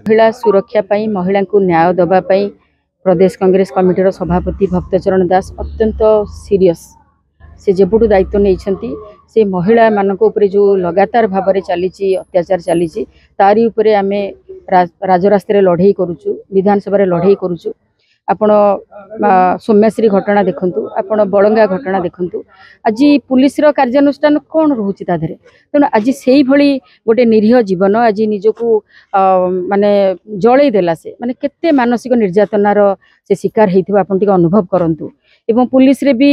महिला सुरक्षा पाई महिला को न्याय दवाई प्रदेश कांग्रेस कमिटीर सभापति भक्तचरण दास अत्यंत सीरियस से जेबुटू दायित्व नहीं से महिला मानक उपरे जो लगातार भाव में चली अत्याचार चली तारी उपरे आमे राजरास्ते लड़े करुचु विधानसभा लड़े करुचु। आपण सौम्याश्री घटना देखु आपण बड़ंगा घटना देखु आज पुलिस कार्यानुष्ठान कौन रोचे ताधे तेणु आज से भली गोटे निरीह जीवन आज निजक माने जलई देला से माने केते मानसिक निर्यातनार से शिकार होता आप अनुभव करंतु। एवं पुलिस रे भी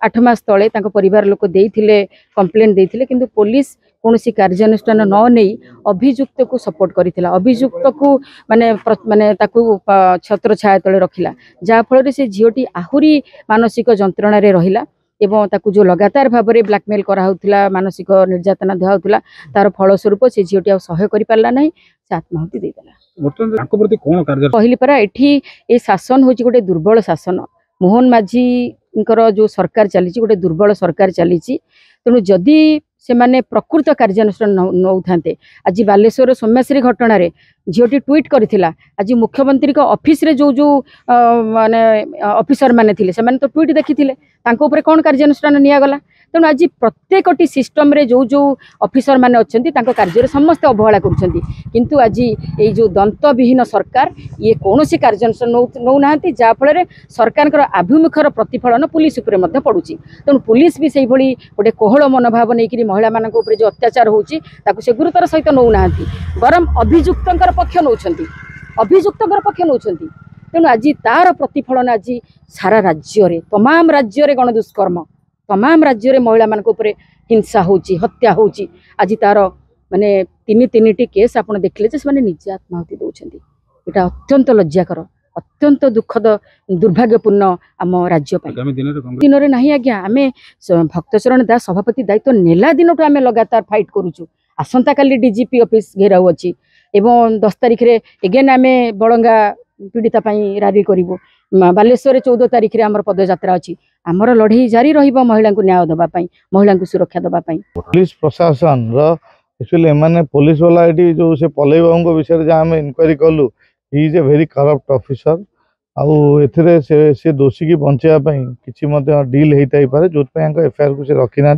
8 मास तले परिवार लोक देइथिले कंप्लेंट देइथिले किंतु पुलिस कौन कार्यानुष्ठान न नहीं अभियुक्त को सपोर्ट करिथिला अभियुक्त को माने माने ताकू छत्र छाया तले रखिला जाफल से झीटी आहुरी मानसिक जंत्रणा रे रहिला एवं ताकू जो लगातार भाव में ब्लैकमेल कराउथिला मानसिक निर्यातना दिखाउथिला तार फलस्वरूप से झीटी आ सह्य करि पारला नहीं से आत्माहुति देदेला। कहली परा एठी ए शासन होची गोटे दुर्बल शासन मोहन माझी जो सरकार चली गोटे दुर्बल सरकार चली तेणु जदि से माने प्रकृत कार्यानुष्ठान नौ थांते आज बालेश्वर सौम्याश्री घटना रे झीटी ट्वीट करथिला आज मुख्यमंत्री को ऑफिस रे जो जो माने ऑफिसर माने थिले से माने तो ट्वीट देखिथिले तांको ऊपर कोन कार्यानुष्ठान निया गला तेणु आज प्रत्येकटी सिस्टम रे जो जो ऑफिसर माने अछंती तांको कार्य समस्त अवहेला करुछंती किंतु आज ये जो दंत विहीन सरकार ये कोनोसी कार्यानुष्ठान नौ नांती जा फल सरकार आभिमुखर प्रतिफलन पुलिस उपरे मध्य पड़ुची तेणु पुलिस भी से भली गोटे कोहल मनोभाव नहीं महिला मानक उपरे जो अत्याचार होची ताकू से गुरुतर सहित नौ नांती बरम अभियुक्तंकर पक्ष नौछंती अभियुक्तंकर पक्ष नौछंती तेणु आज तार प्रतिफलन आज सारा राज्य रे तमाम राज्य रे गणदुष्कर्म तमाम राज्य रे महिला मानक उपरे हिंसा होची हत्या होची आज तार माने तीन केस आपण देखले जे माने निजे आत्माहुति दउछंती एटा अत्यंत लज्जाकर अत्यंत दुखद दुर्भाग्यपूर्ण आम राज्य दिन रे नहीं आज्ञा आमे भक्तचरण दास सभापति दायित्व नेला दिन आमे लगातार फाइट करूछु आसंता काली डीजीपी ऑफिस घेराउ अछि एवं 10 तारिख रे एगेन आमे बड़ंगा पीड़िता रैली करूँ बालेश्वर 14 तारिख रे आमर पदयात्रा अच्छी आमर लड़े जारी रहिबो महिला को न्याय दवाई महिला को सुरक्षा दवाई। पुलिस प्रशासन एक्चुअली एमाने पुलिस वाला ये जो से पलई बाबू विषय जहाँ आम इनक्वारी कलु he is a very corrupt officer आउ से दोषी की बचाई किसी डील होता ही पारे जो एफआईआर को से रखी ना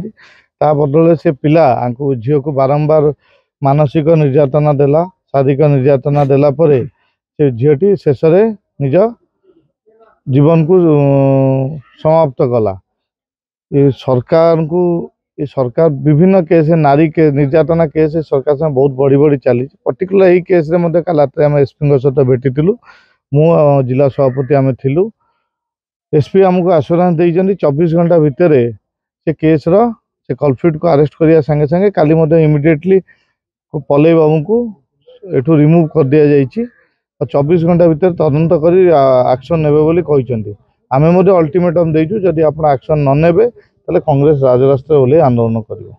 बदल से पिला झील को बारंबार मानसिक निर्यातना देला शारीरिक निर्यातना देला परे से झीटी शेष निज जीवन को समाप्त कला। ये सरकार विभिन्न केस नारी के निर्यातना केस सरकार से बहुत बड़ी बड़ी चली पर्टिकुलर यही केस रे काल रात आम एसपी सहित भेटिलु मु जिला सभापति आम थिलु एसपी आमको आश्योरेंस देइछन्ती 24 घंटा भितर से केस से कल्प्रिट को अरेस्ट करिया संगे संगे काली इमिडिएटली पलई बाबू को एठू रिमूव कर दिया जाइछि 24 घंटा भितर तदंत कर एक्शन नेबे बोली कहिसन्ती आमे अल्टीमेटम देइछु जदि आपण एक्शन न नेबे तले कांग्रेस राजरास्ता ओले आंदोलन करिवो।